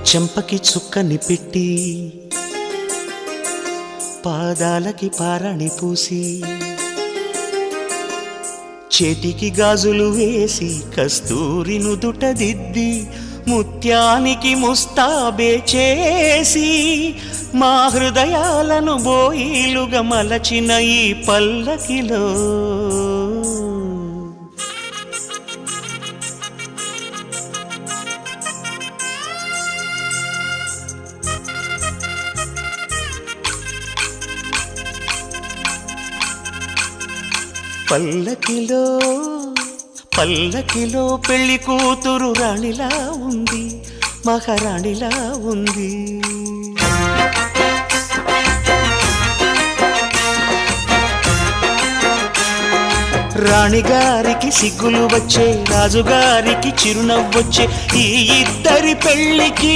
చెంపకి చుక్కని పెట్టి పాదాలకి పారాణి పూసి చేతికి గాజులు వేసి కస్తూరి నుదుట దిద్ది ముత్యానికి ముస్తాబే చేసి మా హృదయాలను బోయిలుగా మలచిన ఈ పల్లకిలో పల్లకిలో పల్లకిలో పెళ్లి కూతురు రాణిలా ఉంది, మహారాణిలా ఉంది. రాణిగారికి సిగ్గులు వచ్చే, రాజుగారికి చిరునవ్వొచ్చే, ఈ ఇద్దరి పెళ్లికి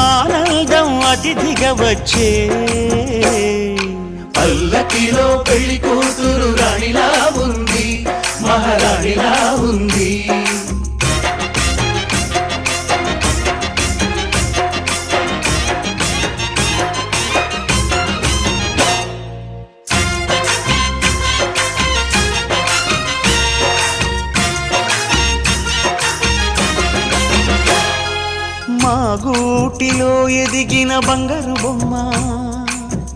ఆనందం అతిథిగా వచ్చే. పల్లకిలో పెళ్లి కూతురు రాణిలా ఉంది, మహారాణిలా ఉంది. మా గూటిలో ఎదిగిన బంగారు బొమ్మ,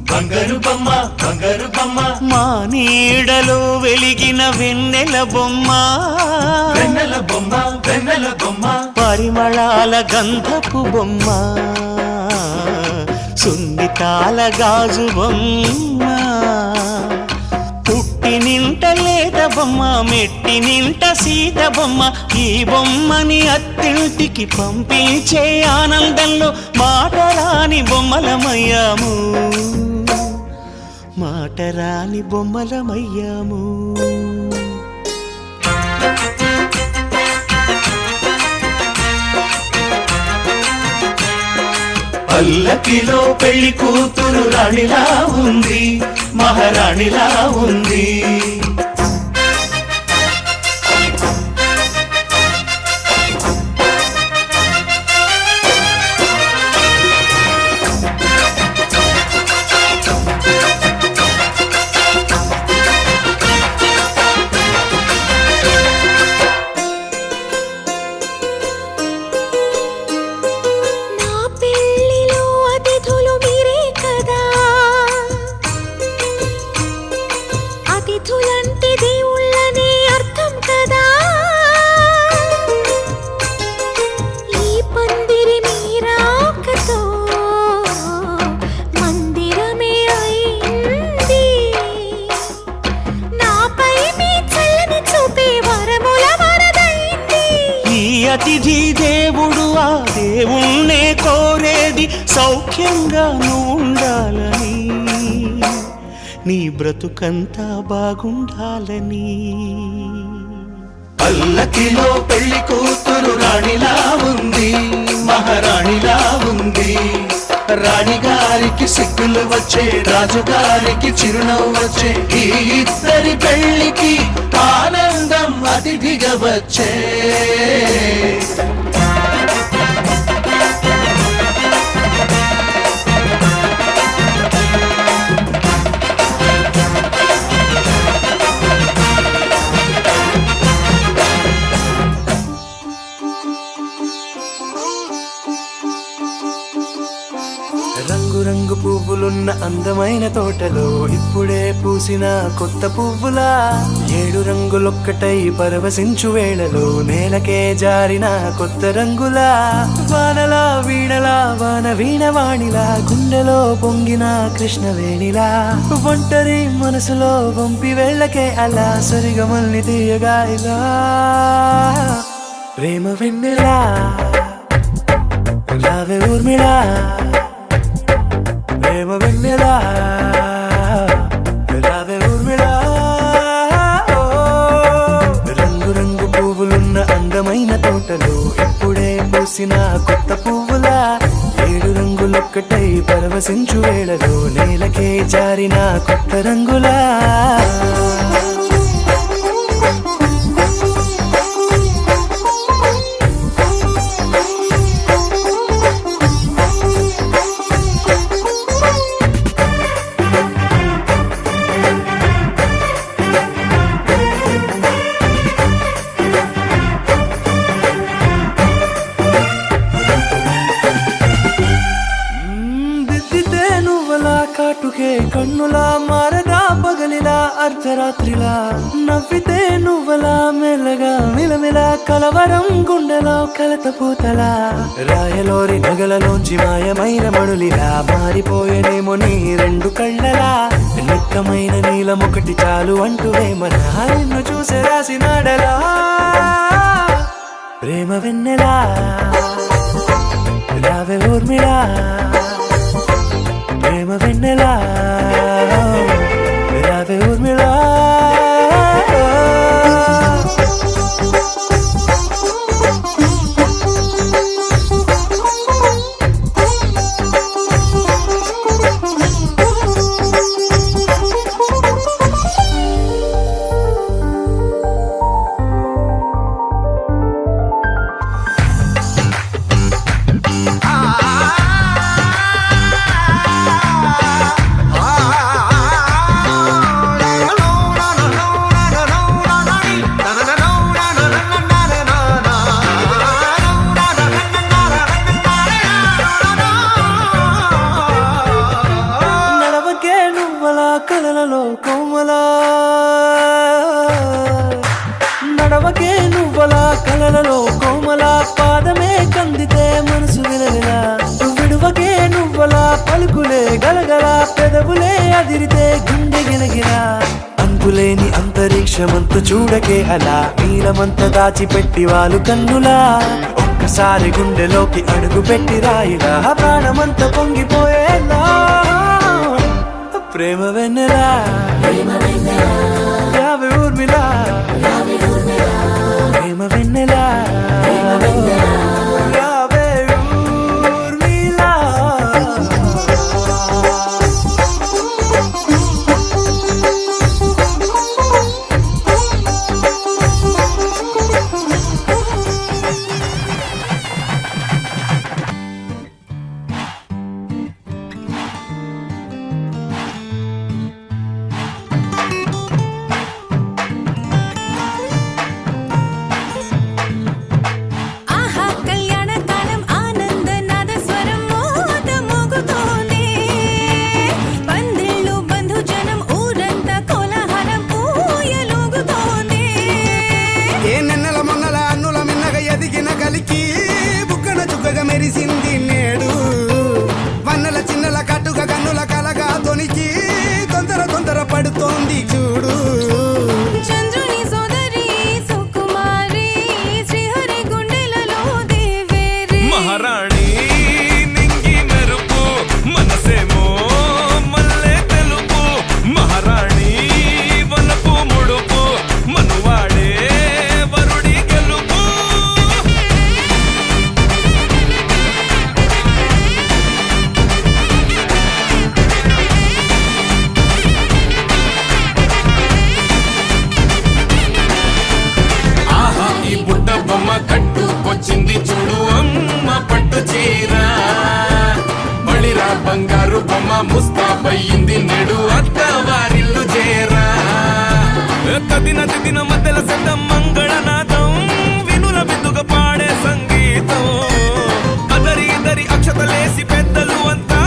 బంగారు బొమ్మ, బంగారు బొమ్మ. మా నీడలో వెలిగిన వెన్నెల బొమ్మ, వెన్నెల బొమ్మ, వెన్నెల బొమ్మ. పరిమళాల గంధపు బొమ్మ, సున్నితాల గాజు బొమ్మ. పుట్టి నింట లేత బొమ్మ, మెట్టి నింట సీత బొమ్మ. ఈ బొమ్మని అత్తింటికి పంపించే ఆనందంలో మాటరాని బొమ్మలమయ్యాము, మాటరాని బొమ్మలమయ్యాము. పల్లకిలో పెళ్లి కూతురు రాణిలా ఉంది, మహారాణిలా ఉంది. అతిథి దేవుడు ఆ దేవుణ్ణే కోరేది సౌఖ్యంగా నువ్వు ఉండాలని, నీ బ్రతుకంతా బాగుండాలని. పల్లకిలో పెళ్లి కూతురు రాణిలా ఉంది, మహారాణిలా ఉంది. రాణిగారికి సిగ్గులు వచ్చే, రాజుగారికి చిరునవ్వు వచ్చే, ఈ ఇద్దరి పెళ్లికి ఆనందం అతిథిగా వచ్చే. రంగు పువ్వులున్న అందమైన తోటలో ఇప్పుడే పూసిన కొత్త పువ్వులా, 7 రంగులొక్కటై పరవశించు వేళలో నేలకే జారిన కొత్త రంగులా. వానలా వీణలా వాన వీణవాణిలా, గుండెలో పొంగిన కృష్ణవేణిలా. ఒంటరి మనసులో వంపి వెళ్ళకే అలా, సరిగమల్ని తీయగా ఇలా. ప్రేమ వెన్నెలా రావే ఊర్మిళా, ప్రేమ వెన్నెలా రావే ఊర్మిళా. రంగు రంగు పువ్వులున్న అందమైన తోటలో ఇప్పుడే పూసిన కొత్త పువ్వులా, 7 రంగులొక్కటై పరవశించు వేళలో నేలకే జారిన కొత్త రంగులా. కన్నులా మారదా పగలిలా అర్ధరాత్రిలా నవ్వితే నువ్వలా మెల్లగా మిలమిలా కలవరం గుండెలో కలతపూతలా రాయలోరి నగలలోంచి మాయమైన మణులిలా మారిపోయేనేమో నీ రెండు కళ్ళలా నిక్కమైన నీలం ఒకటి చాలు అంటూ వేమన నిన్ను చూసే రాసినాడలా ప్రేమ వెన్నెలా రావే ఊర్మిళా ప్రేమ వెన్నెలా రావే ఊర్మిళా కలలలో కోమలా నడవకే నువ్వలా కలలలో కోమలా పాదమే కందితే మనసు విలవిలా విడువకే నువ్వలా పలుకులే గలగల పెదవులే అదిరితే గుండె గిలగిలా అంతులేని అంతరిక్షమంత చూడకే అలా నీలమంత దాచిపెట్టి వాళ్ళు కన్నులా ఒక్కసారి గుండెలోకి అడుగు పెట్టి రాయిలా ప్రాణమంత పొంగిపోయేలా ప్రేమ వెన్నెలా రావే ఊర్మిళా ప్రేమ వెన్నెలా రావే ఊర్మిళా మెరిసింది నేడు వన్నెల చిన్నల కట్టుక కన్నుల కలగా తొనికి తొందర తొందర పడుతోంది చూడు చంద్రుని సోదరి సుకుమారి శ్రీహరి గుండెలలో దేవేరి మహారాణి నింగి మెరుపు మనసేమో మల్లె తెలుపు మహారాణి వలపు ముడుపు మనువాడే వరుడి గెలుపు కట్టుకొచ్చింది చూడు అమ్మ పట్టు చీర బళిరా బంగారు బొమ్మ ముస్తాబయ్యింది నేడు అత్తవారిల్లు చేరా తదిన తిదిన మధ్యల శబ్దం మంగళనాదం వినుల బిందుగా పాడే సంగీతం అదరి ఇదరి అక్షతలేసి పెద్దలు అంతా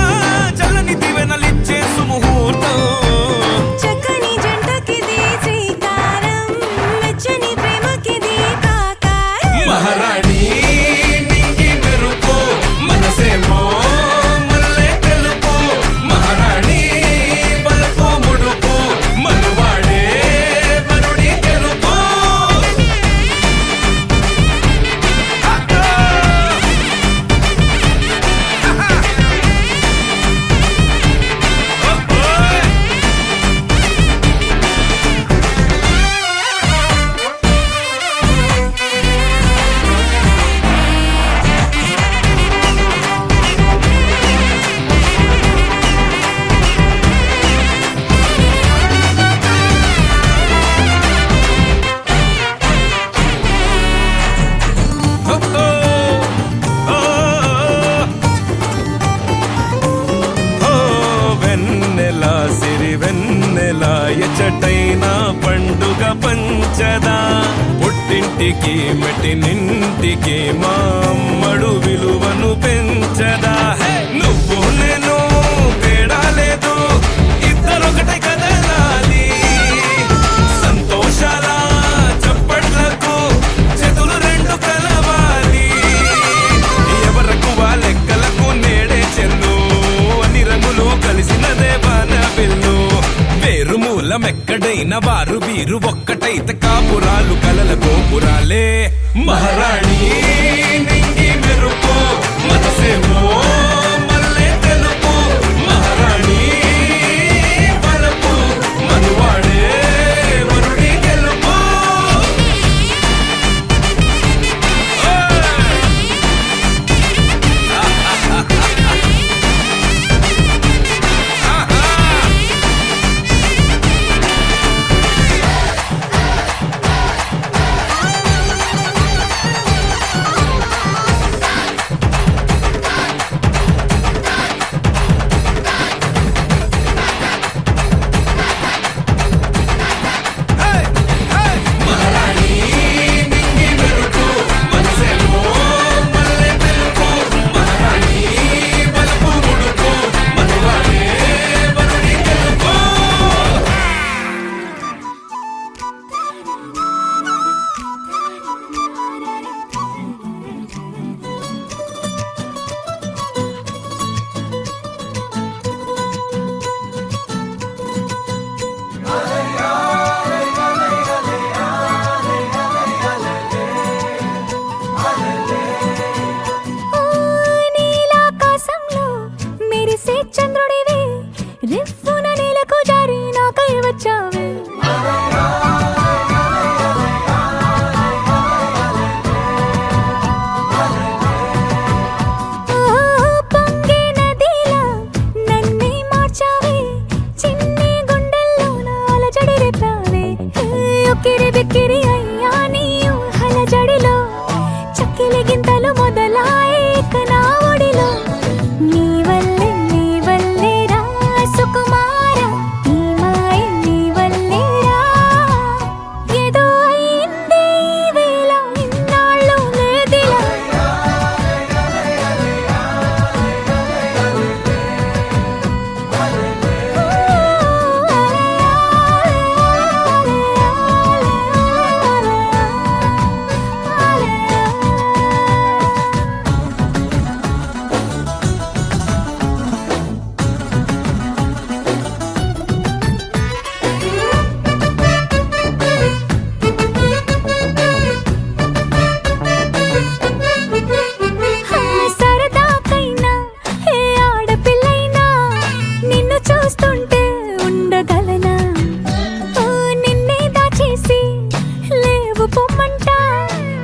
చల్లని దివెనలిచ్చే సుముహూర్తం చక్కని జంటకిది శ్రీకారం మెచ్చని ప్రేమకిది కాకారం మహారాణి నింగి మెరుపు మనసేమో మల్లె తెలుపు మహారాణి బలపు ముడుపు మనువాడే వరుడి గెలుపు వెన్నెల సిరి వెన్నెల ఎచ్చటైన పండుగ పంచదా పుట్టింటికి మెట్టినింటికి మా అమ్మడు విలువను పెంచదా నువ్వు నేను తేడా లేదు ఇద్దరు అయిన వారు వీరు ఒక్కటైతే కాపురాలు కలల గోపురాలే మహారాణి నింగి మెరుపు మనసేమో మల్లె తెలుపు మహారాణి వలపు మనువాడే వరుడి గెలుపు నీలాకాశంలో మెరిసే చంద్రుడివే రిఫ్ఫున నేలకు జారి నాకై వచ్చావే పొంగే నదిలా నన్నే మార్చావే చిన్ని గుండెల్లో అలజడి రేపావే ఉక్కిరి బిక్కిరి అయ్యా నీ ఊహల జడిలో చక్కిలి గింతలు మొదలాయేక నా ఒడిలో నీ వల్లే రా సుకుమార నీ మాయ నీ వల్లే రా ఏదో అయింది ఈ వేళ ఇన్నాళ్ళు లేదిలా సరదాకైనా ఏ ఆడపిల్లైనా నిన్ను చూస్తుంటే ఉండగలనా నిన్నే దాచేసి లేవు పొమ్మంటా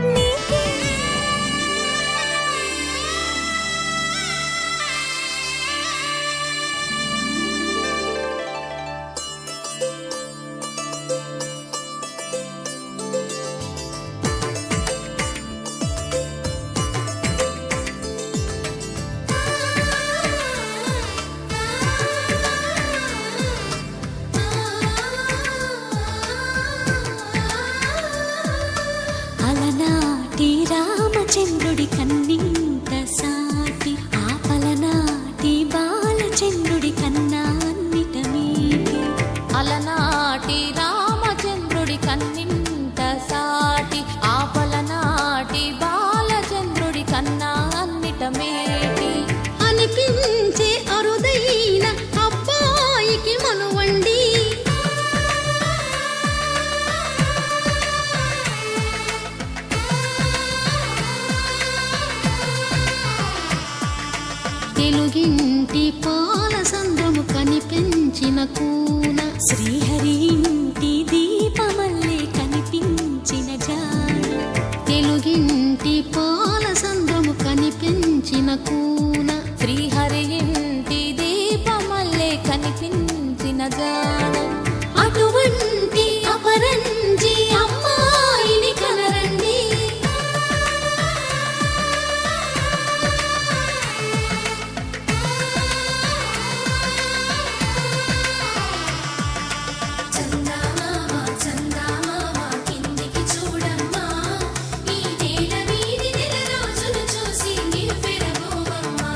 నీకే అలనాటి రామచంద్రుడి కన్నింత సాటి ఆపలనాటి బాలచంద్రుడి కన్నా అన్నిట మీటి అలనాటి రామచంద్రుడి కన్నింత సాటి ఆపలనాటి బాలచంద్రుడి కన్నా అన్నిట మేటి అనిపించే అరుదైన అబ్బాయికి మనువండి తెలుగింటి పాల సంద్రము కనిపించిన కూన శ్రీహరి ఇంటి దీపమల్లే కనిపించిన జాన తెలుగింటి పాల సంద్రము కనిపించిన కూన శ్రీహరి ఇంటి దీపమల్లే కనిపించిన జాన అటువంటి అపరంజి అమ్మాయిని కనరండి చూడమ్మా ఈ నేల వీధి నెల రోజులు చూసి నివ్వెరబోవమ్మా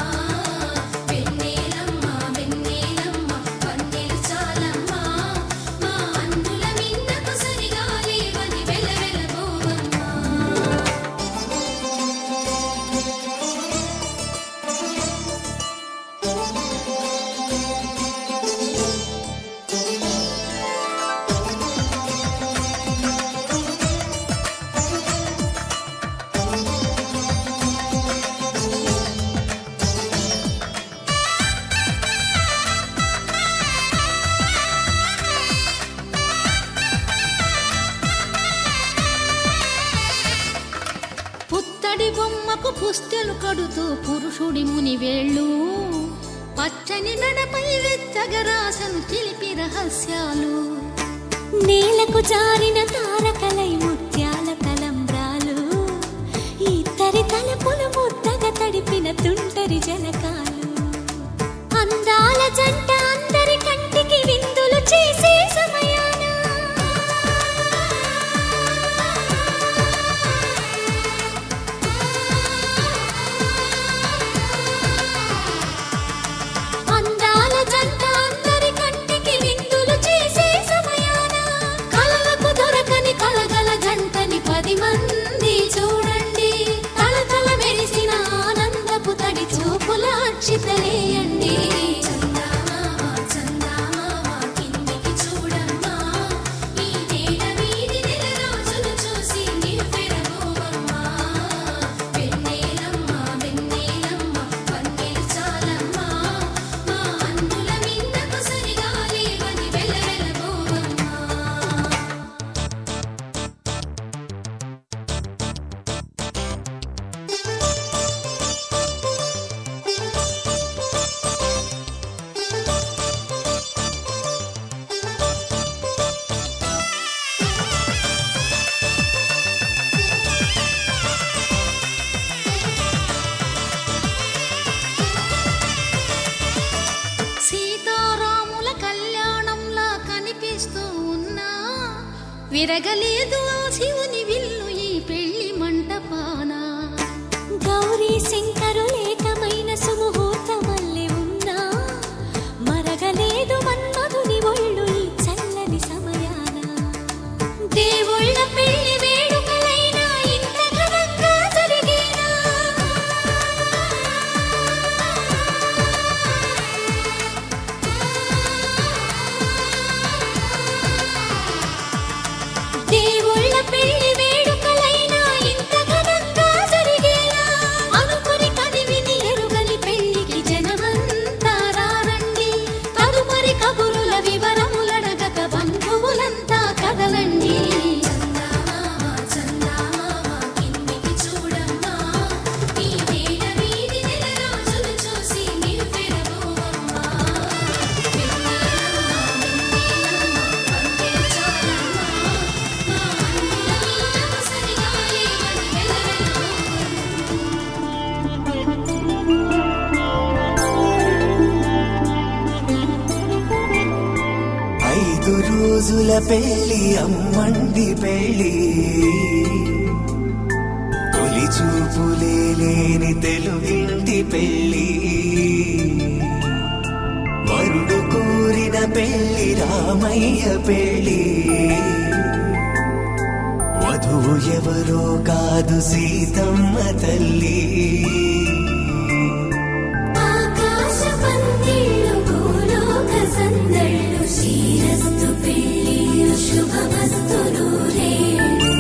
పుత్తడి బొమ్మకు పుస్తెలు కడుతూ పురుషుడి ముని వేళ్ళు పచ్చని నడపై వెచ్చగరాసను చిలిపి రహస్యాలు నేలకు జారిన తారకలై ముత్యాల తలంబ్రాలు ఇద్దరి తలపులు ముద్దగా తడిపిన తుంటరి జలకాలు అందాల జంట అందరి కంటికి విందులు చేసే సమయాన అందాల జంట అందరి కంటికి విందులు చేసే సమయాన కలలకు దొరకని కలగల జంటని 10 మంది చూడండి తలతల మెరిసిన ఆనందపు తడి చూపుల అక్షితలేయండి సీతారాముల కళ్యాణంలా కనిపిస్తూ ఉన్నా విరగలేదు ఆ శివుని విల్లు ఈ పెళ్లి మంటపాన గౌరీ శంకరు ఏకమైన సుముహూర్తమల్లె ఉన్నా మరగలేదు మన్మధుని ఒళ్ళు ఈ చల్లని సమయాన దేవుళ్ళ పెళ్లి వేడుకలైనా ఇంత ఘనంగా జరిగేనా దేవుళ్ళ పెళ్లి వేడుకలైనా ఇంత ఘనంగా జరిగేలా అనుకుని కదివిని ఎరుగని పెళ్లికి జనమంతా రారండి తదుపరి కబురుల వివరములడగక బంధువులంతా కదలండి రోజుల పెళ్లి అమ్మండి పెళ్లి తొలి చూపులే లేని తెలుగింటి పెళ్లి వరుడు కోరిన పెళ్లి రామయ్య పెళ్లి వధువు ఎవరో కాదు సీతమ్మ తల్లి ఆకాశ పందిళ్ళు భూలోక సందళ్ళు శ్రీరస్తు పెళ్ళిళ్ళు శుభమస్తు నూరేళ్ళు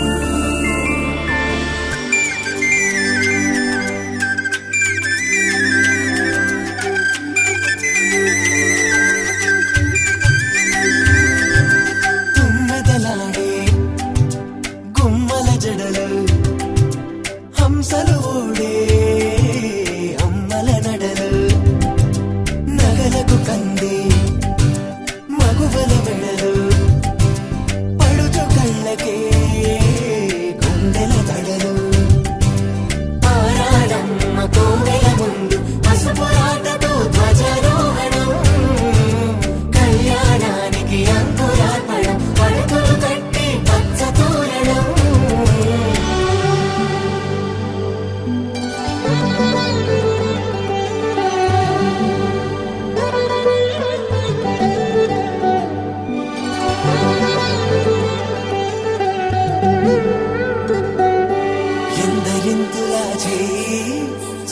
తుమ్మెదలాడే గుమ్మల జడలు హంసలు ఓడే అమ్మల నడలు నగలకు కంది మగువల మెడలు పడుచు కళ్ళకే గుండెల తడలు ఆరాడమ్మ కోవెల ముందు పసుపు రాతతో ధ్వజారోహణం కళ్యాణానికి అంకురార్పణం పడకలు కట్టి పచ్చ తోరణం ఎందరింతులా చేయి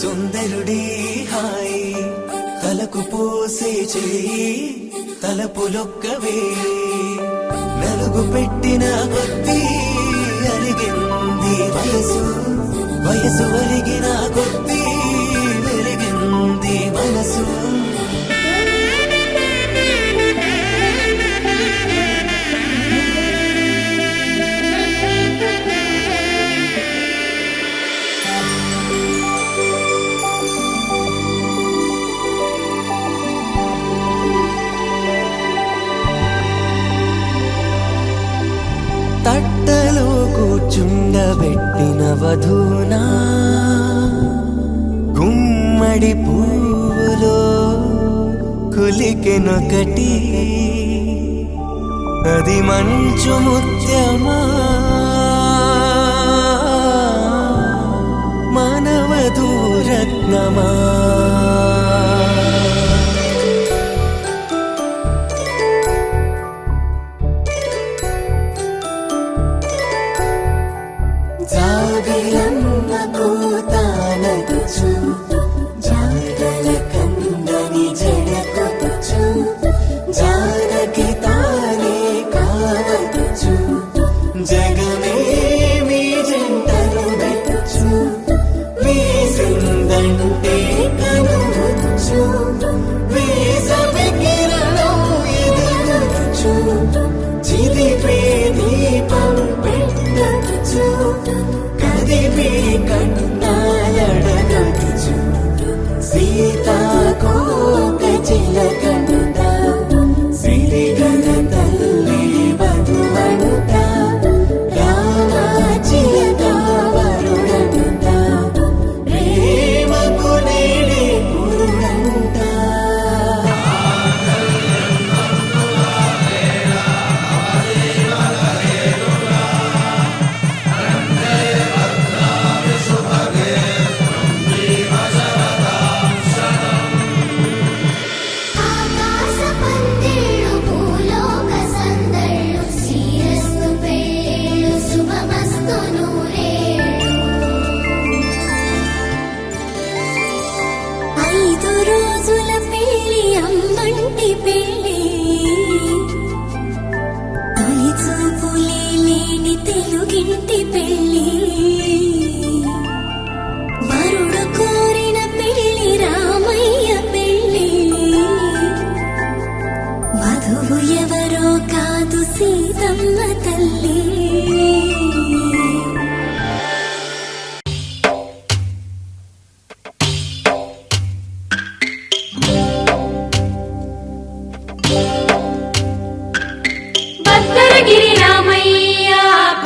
సుందరుడి హాయి తలకు పోసే చేయి తలపులొక్కవే నలుగు పెట్టిన కొద్దీ అరిగింది వయసు వయసు ఒరిగిన కొద్దీ వెలిగింది మనసు పెట్టిన వధూనా గుమ్మడి పువ్వులో కులికెనొకటి అది మంచు ముత్యమా మానవధూరత్నమా జాబిలమ్మ కూతానగుచు జాడల కందని జడకొచ్చు జానకి తానే కావదుచు జగమే మీ జంటను వెతుచు వీసిందంటే కనువచ్చు వీసవి కిరణం ఎదుగుచు చిదిపే దీపం పెట్టచ్చు కదిపే కన్నాలడగచ్చు సీతాకోక చిలకనుట సిరిగల తల్లి వధువనుట రామ చిలక వరుడనుట ప్రేమకు నేడే పురుడంట ఆకాశ పందిళ్ళు భూలోక సందళ్ళు శ్రీరస్తు పెళ్ళిళ్ళు శుభమస్తు నూరేళ్ళు 5 రోజుల పెళ్ళి అమ్మంటి పెళ్ళి తొలి చూపులే లేని తెలుగింటి పెళ్ళి వరుడు కోరిన పెళ్ళి రామయ్య పెళ్ళి వధువు ఎవరో కాదు సీతమ్మ తల్లి భద్రగిరి రామయ్య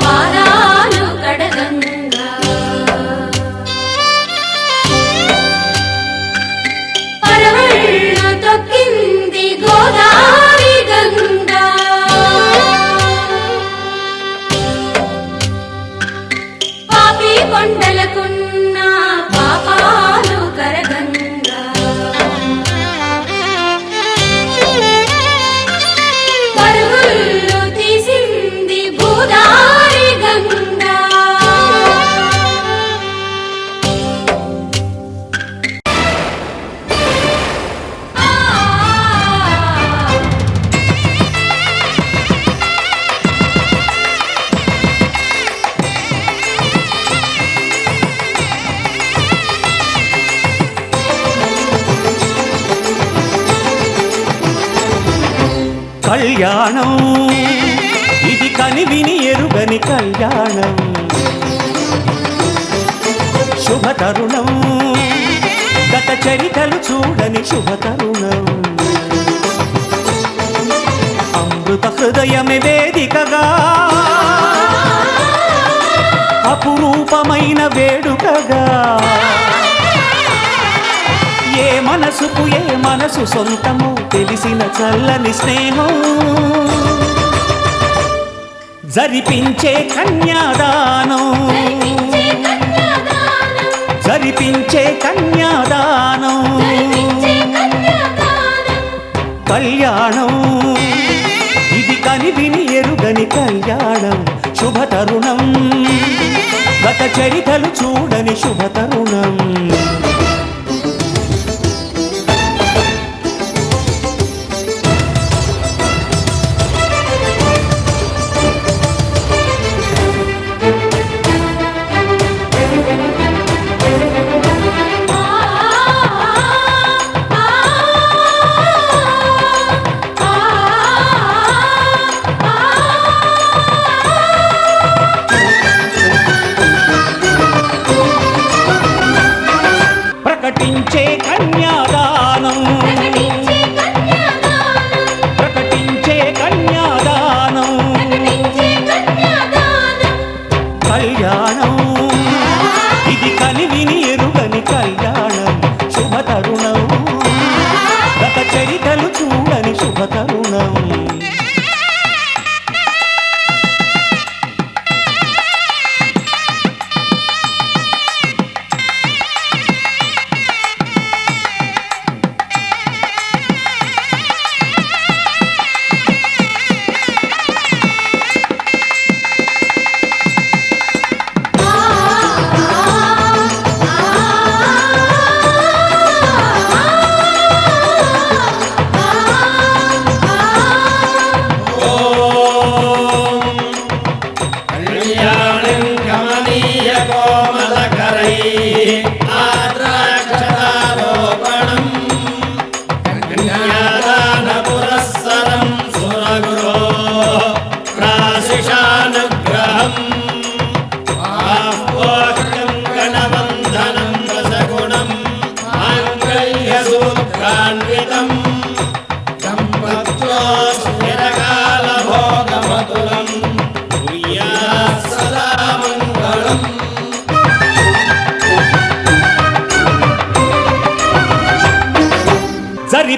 పాదాలు కడగంగా పరవళ్ళు తొక్కింది గోదావరి గంగా పాపి కొండలకున్న పాపాలు కరగంగా పరుగులు తీసింది భూదారి గంగా కళ్యాణం ఇది కనివిని ఎరుగని కళ్యాణం శుభతరుణం గత చరితలు చూడని శుభతరుణం అమృత హృదయమే వేదికగా అపురూపమైన వేడుకగా ఏ మనసుకు ఏ మనసు సొంతము తెలిసిన చల్లని స్నేహం జరిపించే కన్యాదానం జరిపించే కన్యాదానం కళ్యాణం ఇది కనివిని ఎరుగని కళ్యాణం శుభతరుణం గత చరితలు చూడని శుభతరుణం ప్రకటించే కన్యాదానం ప్రకటించే కన్యాదానం కళ్యాణం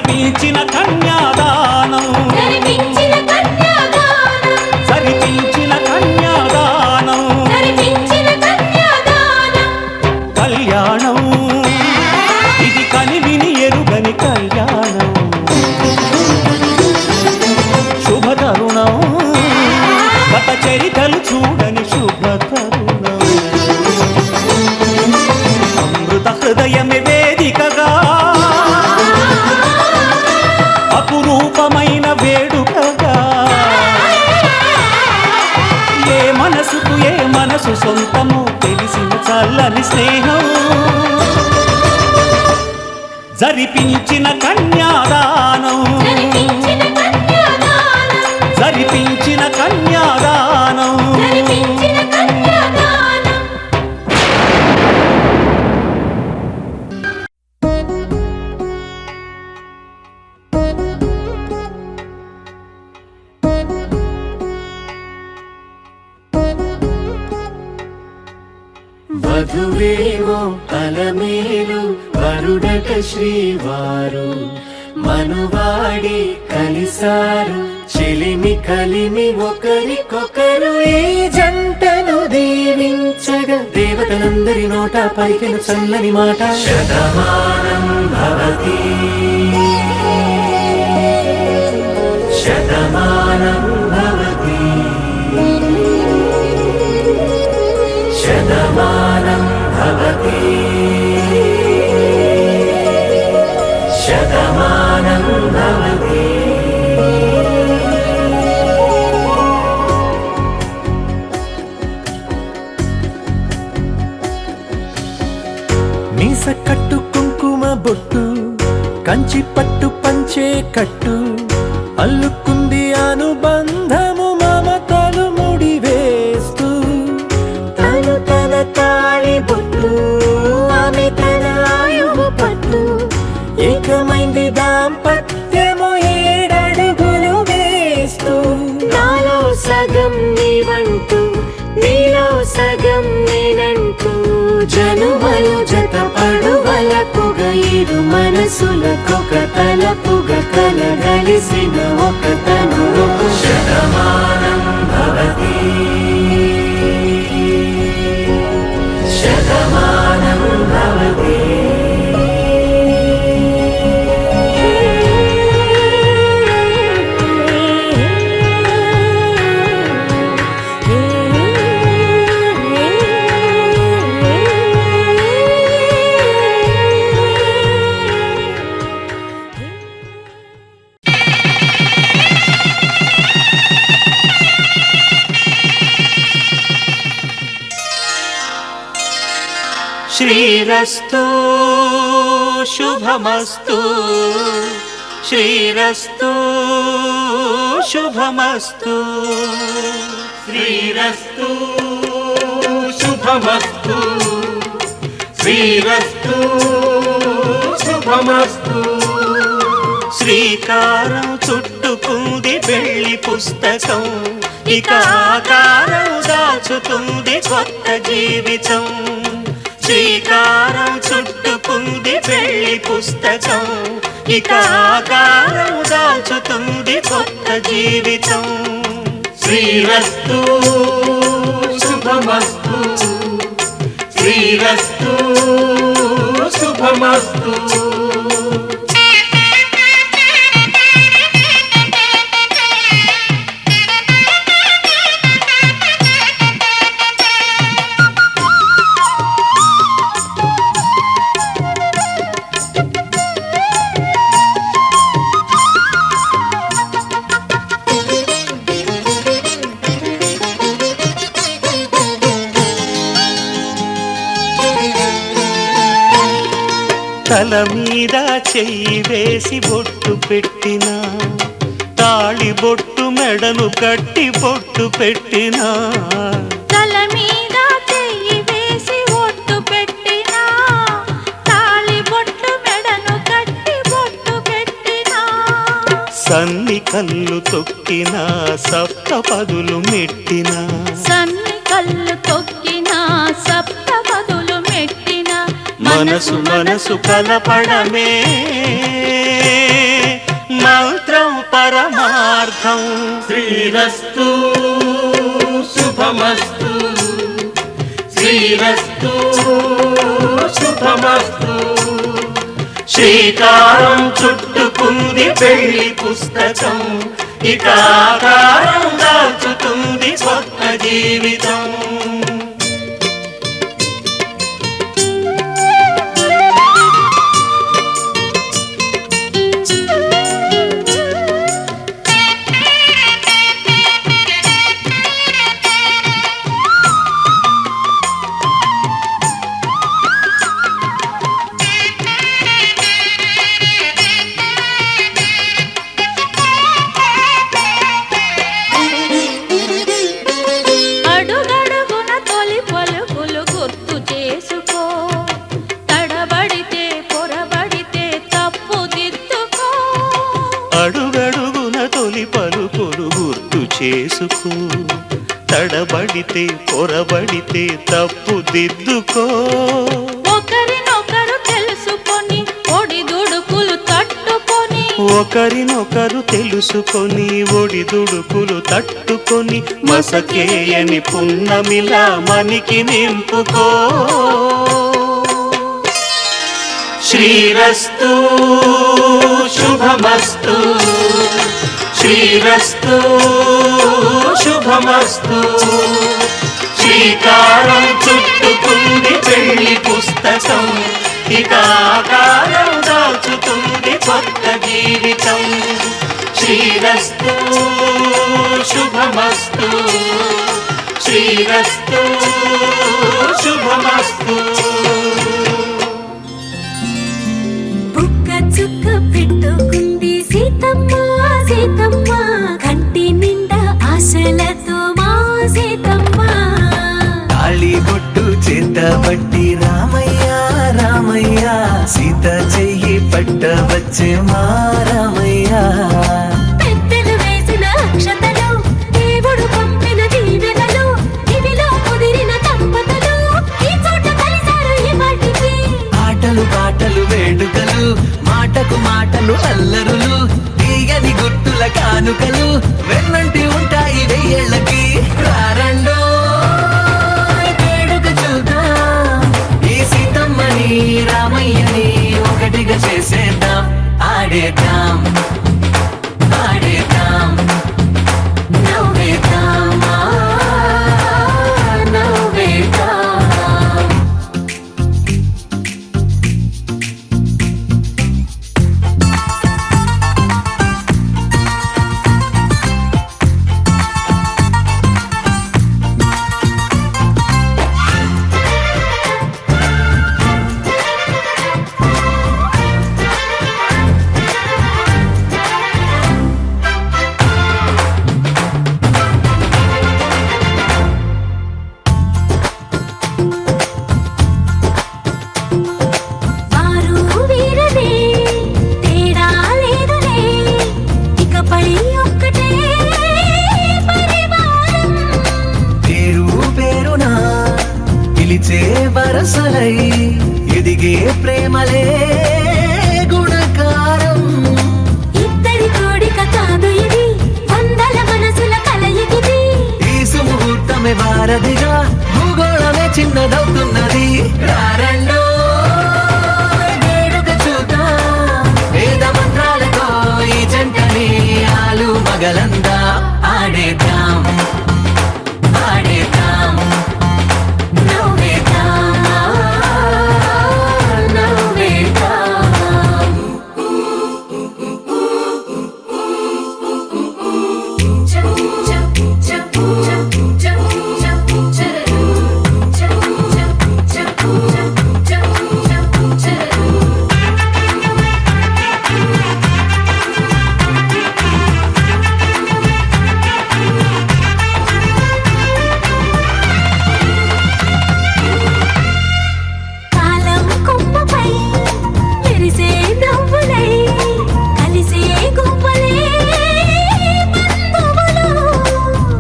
జరిపించిన కన్యాదానం జరిపించిన కన్యాదానం జరిపించిన కన్యాదానం జరిపించిన కన్యాదానం కళ్యాణం ఇది కనివిని ఎరుగని కళ్యాణం శుభతరుణం గత చరితలు చూడని శుభతరుణం అమృత హృదయమే వేదికగా అపురూపమైన వేడుకగా ఏ మనసు సొంతము తెలిసిన చల్లని స్నేహం జరిపించిన కన్యాదానం జరిపించిన కన్యాదానం జరిపించిన కన్యాదానం జరిపించిన కన్యాదానం వధువేమో అలమేలు వరుడట శ్రీవారు మనువాడి కలిసారు చెలిమి కలిమి ఒకరికొకరు ఈ జంటను దీవించగా దేవతలందరి నోట పలికిన చల్లని మాట శతమానం భవతి శతమానం భవతి శతమానం భవతి శతమానం భవతి మీస కట్టు కుంకుమ బొట్టు కంచి పట్టు పంచే కట్టు అల్లుకుంది అనుబంధము మమతలు ముడివేస్తూ తను తన తాళి బొట్టు ఆమె తన ఆయువు పట్టు ఏకమైంది దాంపత్యము 7 అడుగులు వేస్తూ నాలో సగం నీవంటూ నీలో సగం నేనంటూ జనుమలు జత పడువలపుగ ఇరు మనసులకొక తలపుగ కలగలిసిన ఒక తను శతమానం భవతి శతమానం భవతి శ్రీరస్తు శుభమస్తు శ్రీరస్తు శుభమస్తు శ్రీరస్తు శుభమస్తు శ్రీరస్తు శుభమస్తు శ్రీకారం చుట్టుకుంది పెళ్లి పుస్తకం ఇక ఆకారం దాచుతుంది కొత్త జీవితం శ్రీకారం చుట్టుకుంది పెళ్లి పుస్తకం ఇక ఆకారం దాచుతుంది కొత్త జీవితం శ్రీరస్తు శుభమస్తు శ్రీరస్తు శుభమస్తు తల మీద చెయ్యి వేసి బొట్టు పెట్టినా తాళి బొట్టు మెడను కట్టి బొట్టు పెట్టినా తల మీద చెయ్యి వేసి ఒట్టు పెట్టినా తాళి బొట్టు మెడను కట్టి బొట్టు పెట్టినా సన్ని కళ్ళు తొక్కినా సప్తపదులు మెట్టినా సన్ని కళ్ళు తొక్కినా సప్త పదులు మెట్టినా మనసు మనసు కలపడమే మంత్రం పరమార్థం. శ్రీరస్తు శుభమస్తు శ్రీరస్తు శుభమస్తు. శ్రీకారం చుట్టుకుంది పెళ్లి పుస్తకం, ఇక ఆకారం దాల్చుతుంది కొత్త జీవితం. అడుగడుగున తొలి పలుకులు గుర్తు చేసుకో, తడబడితే పొరబడితే తప్పు దిద్దుకో. అడుగడుగున తొలి పలుకులు గుర్తు చేసుకో, తడబడితే పొరబడితే తప్పు దిద్దుకో. ఒకరినొకరు తెలుసుకొని ఒడిదుడుకులు తట్టుకొని, ఒకరినొకరు తెలుసుకొని ఒడిదుడుకులు తట్టుకొని, మసకేయని పున్నమిలా మనికి నింపుకో. శ్రీరస్తు శుభమస్తు శ్రీరస్తు శుభమస్తు. శ్రీకారం చుట్టుకుంది పెళ్లి పుస్తకం, ఇక ఆకారం దాల్చుతుంది కొత్త జీవితం. శ్రీరస్తు శుభమస్తు శ్రీరస్తు శుభమస్తు. బుక్క చుక్క పెట్టుకుంది సీతమ్మ సీతమ్మ, కంటి నిండా ఆశలతో మా సీతమ్మ. తాళి బొట్టు చేతబట్టి రామయ్య రామయ్య, సీత చెయ్యి పట్ట వచ్చే మా రామయ్య. పెద్దలు వేసిన అక్షతలు, దేవుడు పంపిన దీవెనలు, ఇవిలో కుదిరిన దంపతులు ఈ చోట కలిశారు ఈ వాటికి. ఆటలు పాటలు వేడుకలు, మాటకు మాటలు అల్లరులు, తీయని గుర్తుల కానుకలు వెన్నంటి ఉంటాయి వెయ్యేళ్ళకి. రారండో వేడుక చూద్దాం, ఈ సీతమ్మని రామయ్యని ఒకటిగా చేసేద్దాం. ఆడేద్దాం ఆడేద్దాం నవ్వేద్దాం నవ్వేద్దాం. వారు వీరనే తేడా లేదులే, ఇకపై ఒక్కటే పరివారం. పేరు పేరునా పిలిచే వరసలై ఎదిగే ప్రేమలే గుణకారం. ఇద్దరి కోడిక కాదు ఇది, వందల మనసుల కలయికిది. ఈ సుముహూర్తమే వారధిగా భూగోళమే చిన్నదవుతున్నది. రారండో వేడుక చూద్దాం, వేద మంత్రాలతో ఈ జంటని ఆలు మగలందా. ఆడేద్దాం ఆడేద్దాం నవ్వేద్దాం నవ్వేద్దాం. కాలం కొమ్మపై మెరిసే నవ్వులై కలిసే గువ్వలే బంధువులు.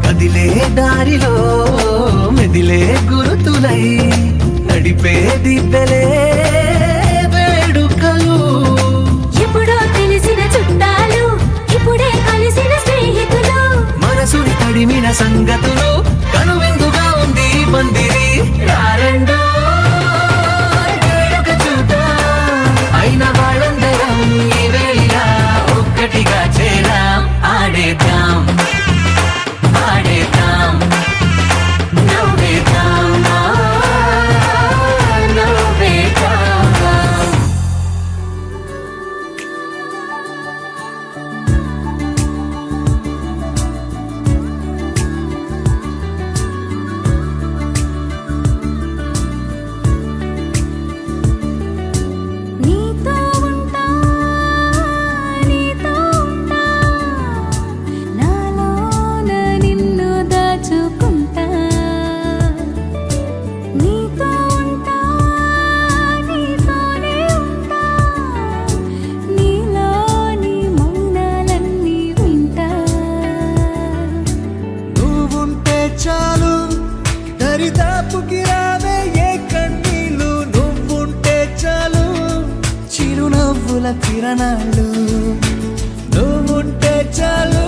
కదిలే దారిలో మెదిలే గురుతులై నడిపే దిబ్బెలే వేడుకలు. ఎప్పుడో తెలిసిన చుట్టాలు సంగతులు కనువిందుగా ఉంది ఈ పందిరి రారండో వేడుక చూద్దాం అయిన వాళ్ళందరం ఈ వేళ ఒక్కటిగా చేరాం ఆడేద్దాం ఆడేద్దాం నవ్వేద్దాం నవ్వేద్దాం నీతో ఉంటా నీతో ఉంటా నాలోన నిన్ను దాచుకుంటా నీతో ఉంటా నీతోనే ఉంటా నీలోని మౌనాలన్నీ వింటా నువ్వుంటే చాలు దరిదాపుకి రావే ఏ కన్నీళ్ళు నువ్వుంటే చాలు చిరునవ్వుల కిరణాలు నువ్వుంటే చాలు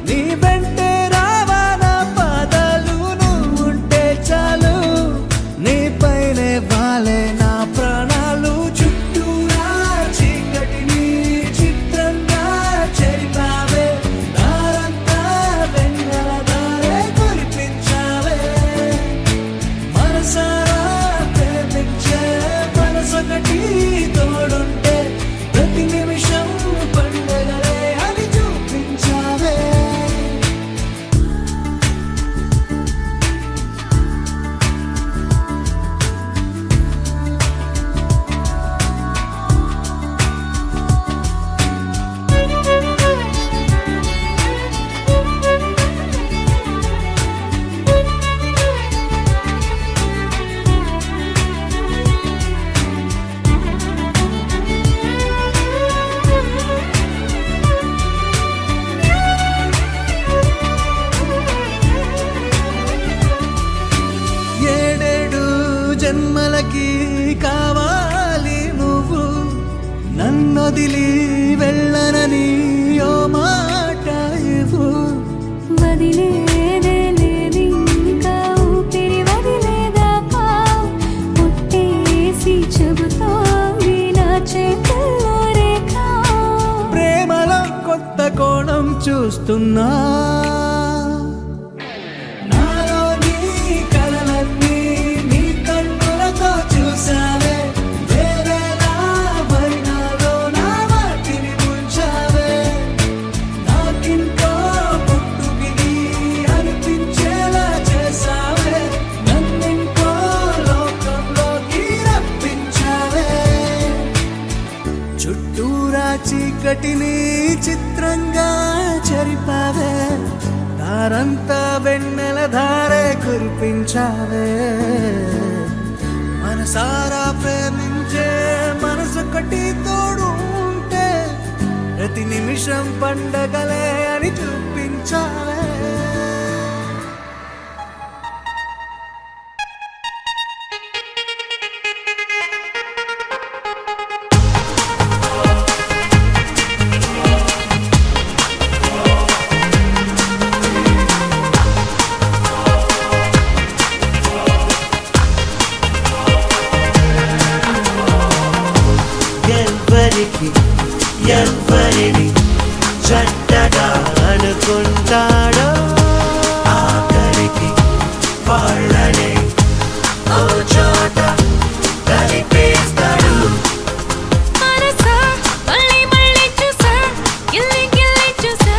నీ వెంటే రావా నా పాదాలు నువ్వుంటే చాలు నీ పైనే వాలే నా ప్రాణాలు చుట్టూరా చీకటిని చిత్రంగా చెరిపావే దారంతా వెన్నెల దారే కురిపించావే మనసారా ప్రేమించే మనసొకటి తోడుంటే ప్రతి నిమిషం పండగలే అని చూపించావే ఏడేడు జన్మలకి కావాలి నువ్వు నన్నొదిలి వెళ్ళనని ఓ మాట ఇవ్వు వదిలేదే లేదు ఇంకా ఊపిరి వదిలేదాకా పుట్టేసి చెబుతోంది నా చేతుల్లో రేఖ ప్రేమలో కొత్త కోణం చూస్తున్నా నాలో నీ కలలన్నీ నీ కన్నులతో చూసావే వేరేలా మైనాలో నా వాటిని ముంచావే నాకింకో పుట్టుకిని అనిపించేలా చేసావే నన్నింకో లోకంలోకి రప్పించావే చుట్టూరా చీకటిని చిత్రంగా చెరిపావే దారంతా వెన్నెల ధారే కురిపించావే మనసారా ప్రేమించే మనసొకటి తోడు ఉంటే ప్రతి నిమిషం పండగలే అని చూపించావే ఎవ్వరికి ఎవ్వరిని జంటగా అనుకుంటాడో ఆఖరికి వాళ్ళనే ఓ చోట కలిపేస్తాడు మనసా మళ్ళీ మళ్ళీ చూసా గిల్లి గిల్లి చూసా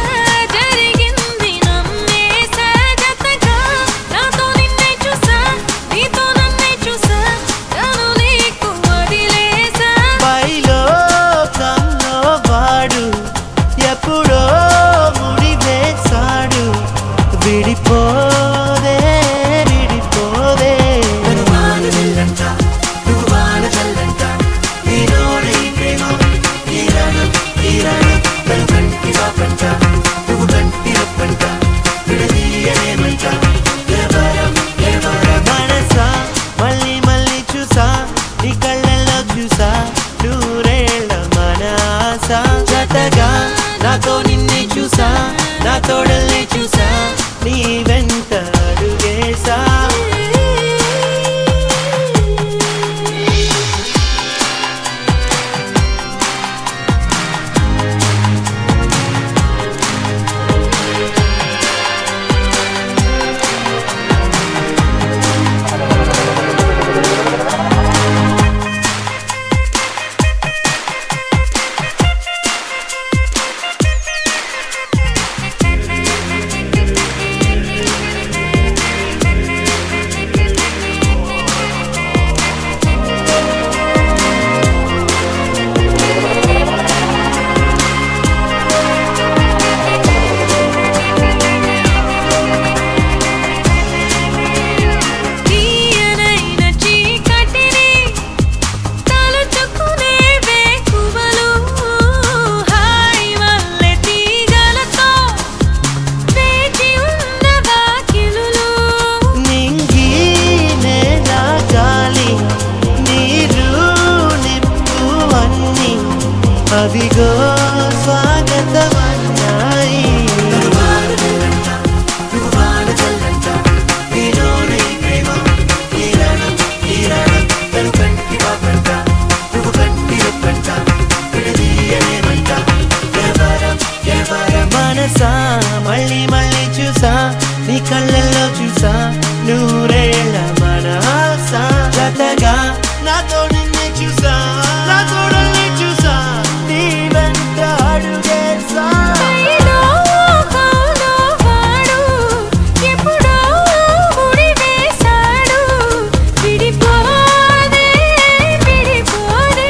జరిగింది నమ్మేసా జతగా నాతో నిన్నే చూసా నీతో నన్నే చూసా తను నీకు వదిలేసా పైలో కన్నో వాడు ఎప్పుడో ముడివేశాడు విడిపోదే విడిపోదే మనసా మళ్ళీ మళ్ళీ చూసా నీ కళ్ళల్లో చూసా నూరేళ్ళ మన ఆశ జతగా నాతో నిన్నే చూసా నా తోడల్ని చూసా నీ వెంట అడుగేసా తీయనైన చీకటిని తలుచుకునే వేకువలు హాయి వల్లే తీగలతో వేచి ఉన్న వాకిలులు నింగి నేల గాలి నీరు నిప్పు అన్ని అవిగో స్వాగతమన్నాయి మనసా మళ్ళీ మళ్ళీ చూసా నీ కళ్ళల్లో చూసా నూరేళ్ళ మన ఆశ జతగా నాతో నిన్నే చూసా నా తోడల్ని చూసా నీ వెంట అడుగేసా కైలో కాలో వాడు ఎప్పుడో ముడివేశాడు విడిపోదే విడిపోదే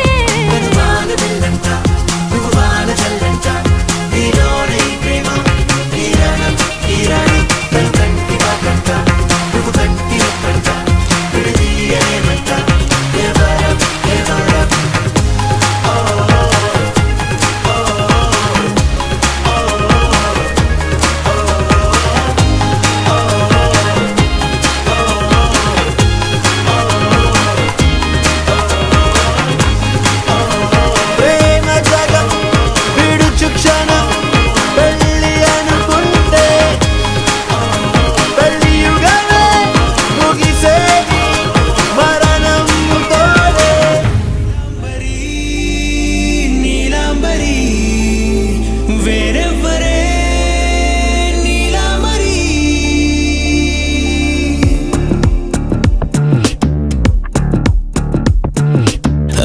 ప్రేమ జగం విడుచు క్షణం పెళ్ళి అనుకుంటే పెళ్ళి యుగమే ముగిసేది మరణముతోనే నీలాంబరి వేరెవ్వరే నీలాంబరి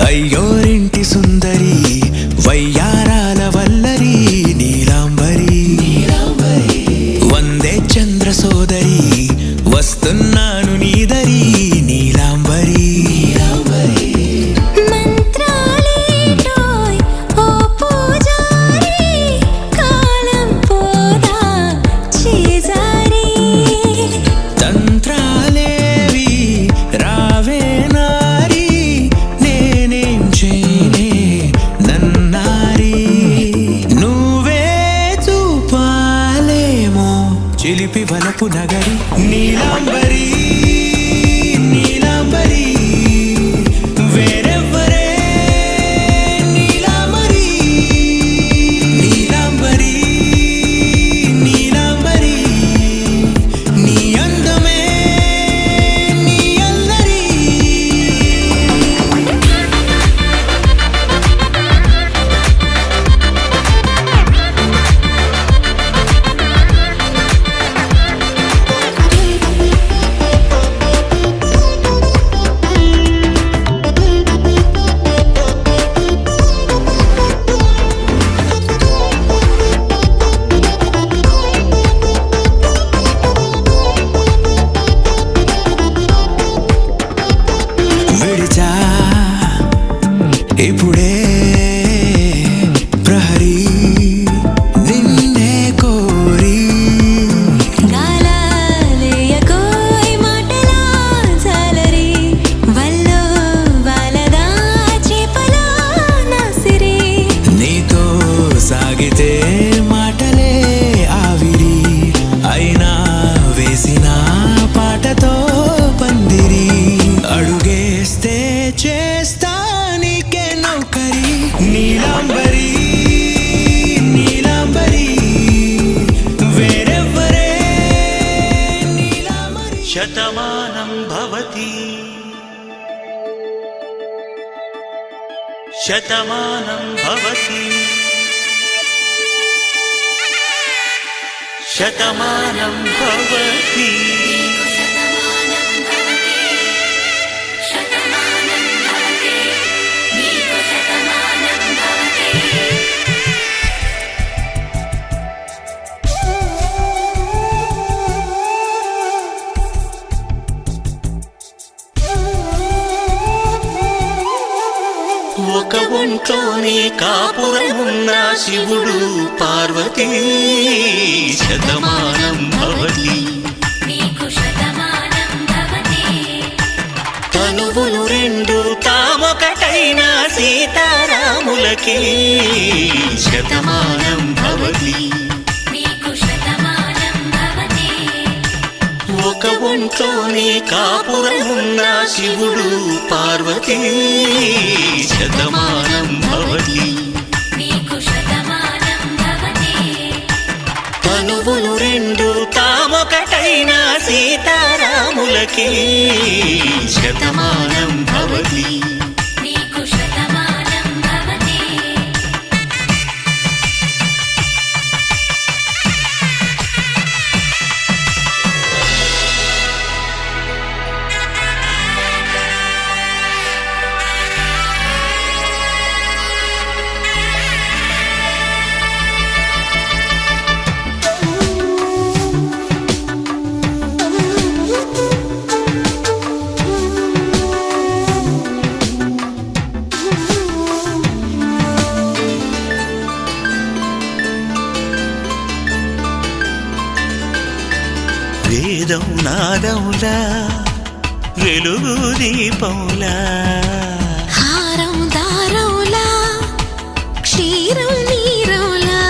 అయ్యోరింటి సుందరి వయ్యారాల వల్లరి నీలాంబరి వందే చంద్ర సోదరి వస్తున్నాను నీదరి నీలాంబరి మంత్రాలేటోయ్ ఓ పూజారి కాలం పోదా చేజారి తంత్రాలేవి రావే నారి నేనేం చేయనే నన్నారి నువ్వే చూపాలేమో చిలిపి వలపు నగరి నీలాంబరి నీలాంబరి వేరెవ్వరే నీలాంబరి నీలాంబరి నీలాంబరి నీ అందమే నీ అల్లరి విడిచా ఇప్పుడే ప్రహరీ నిన్నే కోరి గాలాలేయకోయ్ మాటలా జాలరి వల్లో వాలదా చేపలా నాసిరి నీతో సాగితే మాటలే ఆవిరి అయినా వేసిన పాటతో పందిరి అడుగేస్తే చేస్తా నీకే నౌకరి నీలాంబరి నీలాంబరి వేరెవ్వరే శతమానం భవతి శతమానం భవతి ఒక ఒంట్లోనే కాపురమున్న శివుడు పార్వతీ శతమానం భవతి తనువులు రెండు తామొకటైన సీతారాములకి శతమానం భవతి ఒక ఒంట్లోనే కాపురమున్న శివుడు పార్వతీ శతమానం భవతి తనువులు రెండు తామొకటైన సీతారాములకి శతమానం భవతి వేదం నాదములా వెలుగు దీపములా హారం దారౌలా క్షీరం నీరౌలా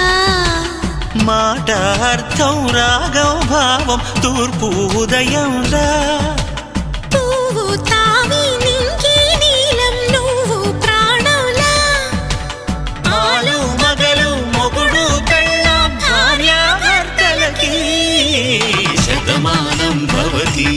మాట అర్థం రాగం భావం తూర్పు ఉదయంలా పువ్వు తావి నింగి నీలం నువ్వు ప్రాణంలా ఆలు మగలు మొగుడు కళ్ళ భార్యాభర్తలకి శతమానం భవతి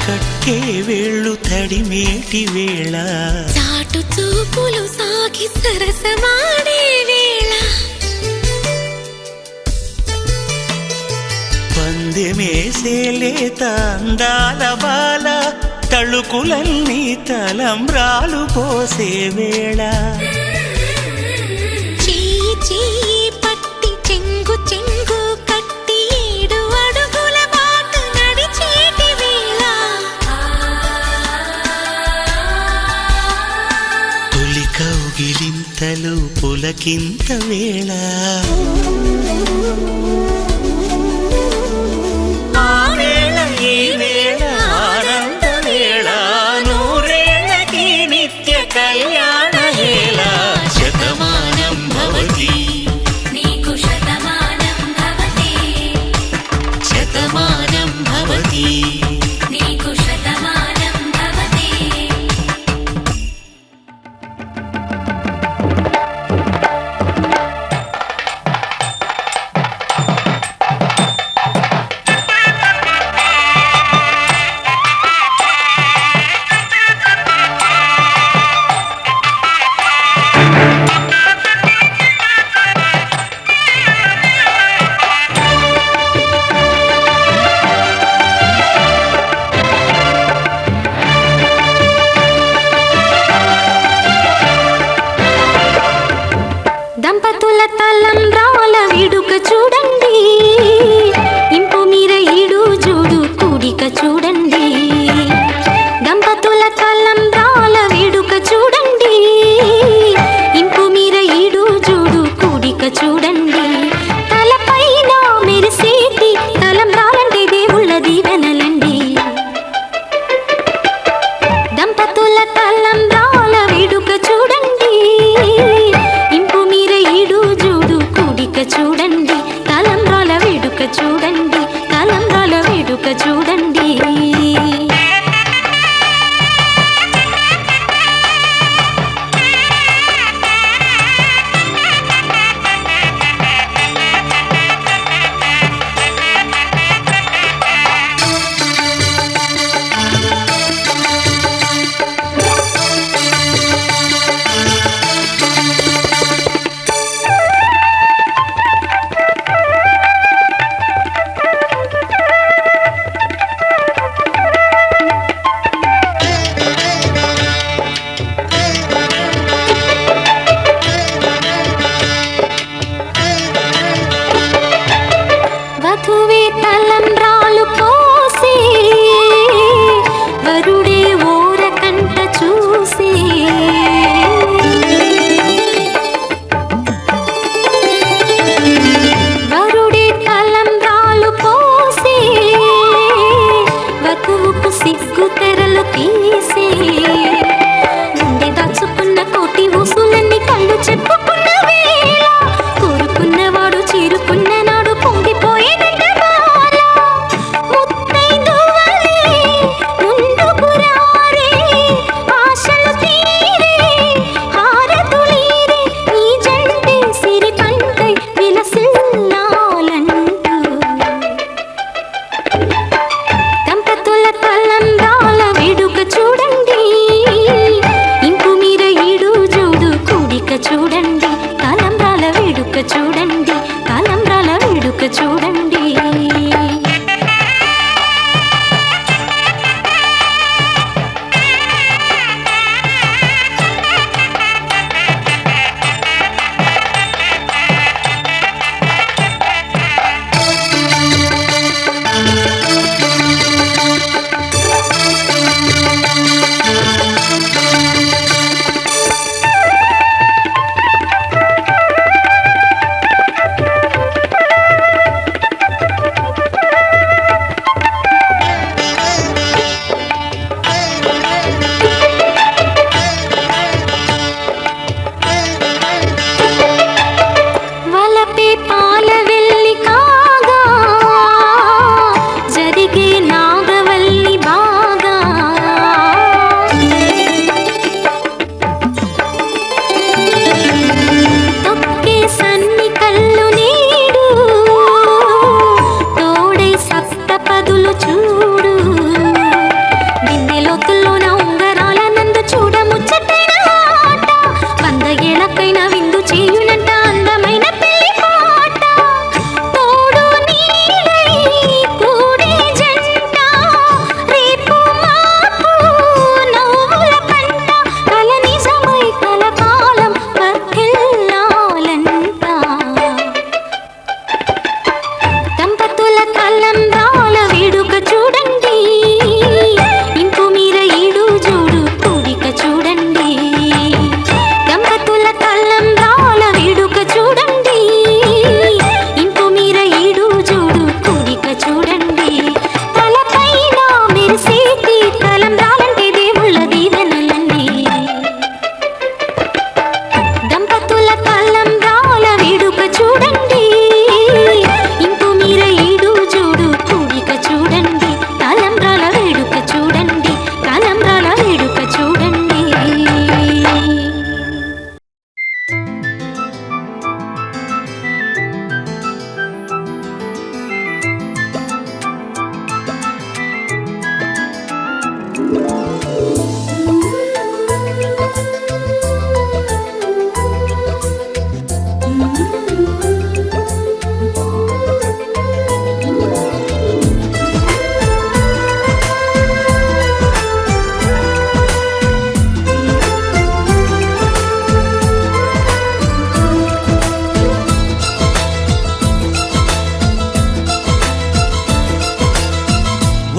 కట్టే వేళ్ళు తడిమేటి వేళ చాటు చూపులు సాగి సరసమాడే వేళ పందెమేసేలేత అందాల బాల తళుకులన్నీ తలంబ్రాలు పోసే వేళ చెయ్యి చెయ్యి పట్టి చెంగు చెంగు కట్టి 7 అడుగుల బాట నడిచేటి వేళ తొలి కౌగిలింతలు పులకింత వేళ ఆ వేళ ఈ వేళ ఆనంద వేళ నూరేళ్ళకి నిత్య కళ్యాణ వేళ శతమానం భవతి శతమానం భవతి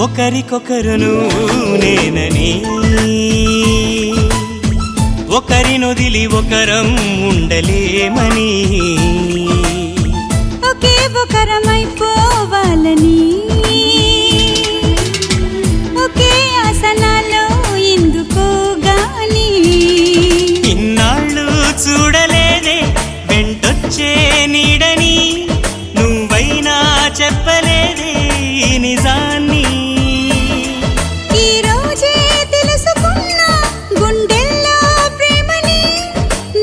ఒకరికొకరును నేనని ఒకరినొదిలి ఒకరం ఉండలేమని ఒకే ఒకరమైపోవాలని ఒకే ఆసనాలో ఎందుకో గాని ఇన్నాళ్ళు చూడలేదే వెంటొచ్చే నీడని నువ్వైనా చెప్పలేదే ఈ నిజాన్ని ఈ రోజే తెలుసుకున్నా గుండెల్లో ప్రేమని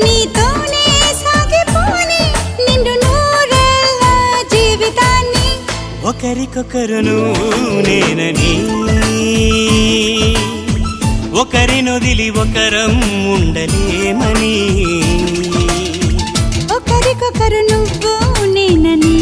నీతోనే సాగిపోని నిండు నూరేళ్ళ జీవితాన్ని ఒకరికొకరును నేనని ఒకరినొదిలి ఒకరం ఉండలేమని ఒకరికొకరు నువ్వు నేనని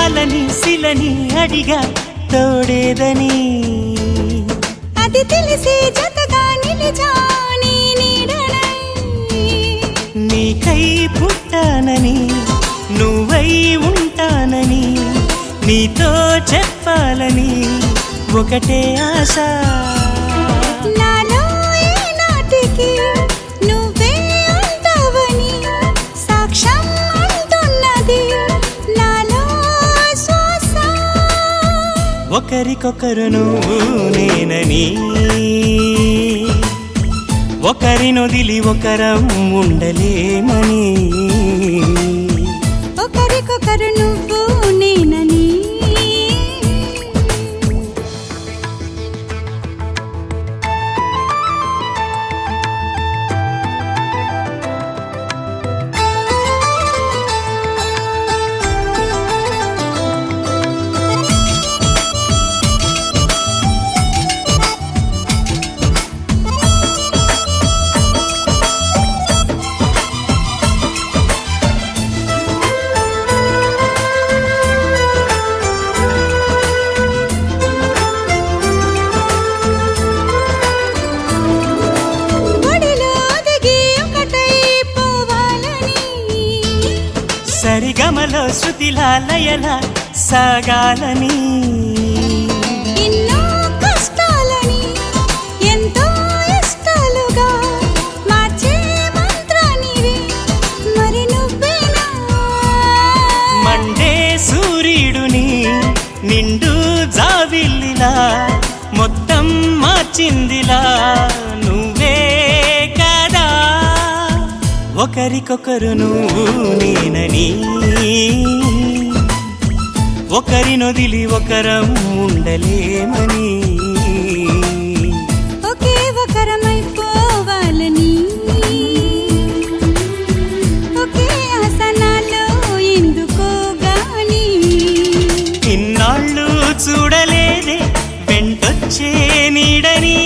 అలని శిలని అడిగా తోడేదని అది తెలిసి జతగా నిలిచాని నీడనై నీకై పుట్టానని నువ్వై ఉంటానని నీతో చెప్పాలని ఒకటే ఆశ నాలో ఏనాటికి నువ్వే ఉంటావని సాక్ష్యం అంటున్నది నాలో శ్వాస ఒకరికొకరును నేనని ఒకరినొదిలి ఒకరం ఉండలేమని ఒకరికొకరు నువ్వు నేనని ఒడిలో దిగి ఒకటై పోవాలని సరిగమలో శృతిలా లయలా సాగాలని ఎన్నో కష్టాలని ఎంతో ఇష్టాలుగా మార్చే మంత్రానివి మరి నువ్వేనా మండే సూర్యుడుని నిండు జావిల్లిలా మొత్తం మార్చిందిలా నువ్వే కదా ఒకరికొకరును నేనని ఒకరినొదిలి ఒకరం ఉండలేమని ఒకే ఒకరమైపోవాలని ఒకే ఆసనాలో ఎందుకో గాని ఇన్నాళ్ళు చూడలేదే వెంటొచ్చే నీడని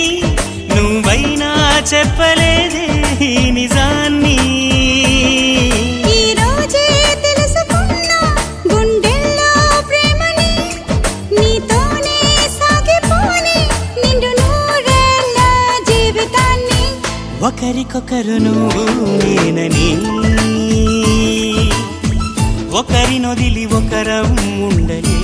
నువ్వైనా చెప్పలేదే ఈ నిజాన్ని ఈ రోజే తెలుసుకున్నా గుండెల్లో ప్రేమని నీతోనే సాగిపోని నిండు నూరేళ్ళ జీవితాన్ని ఒకరికొకరును నేనని ఒకరినొదిలి ఒకరం ఉండలే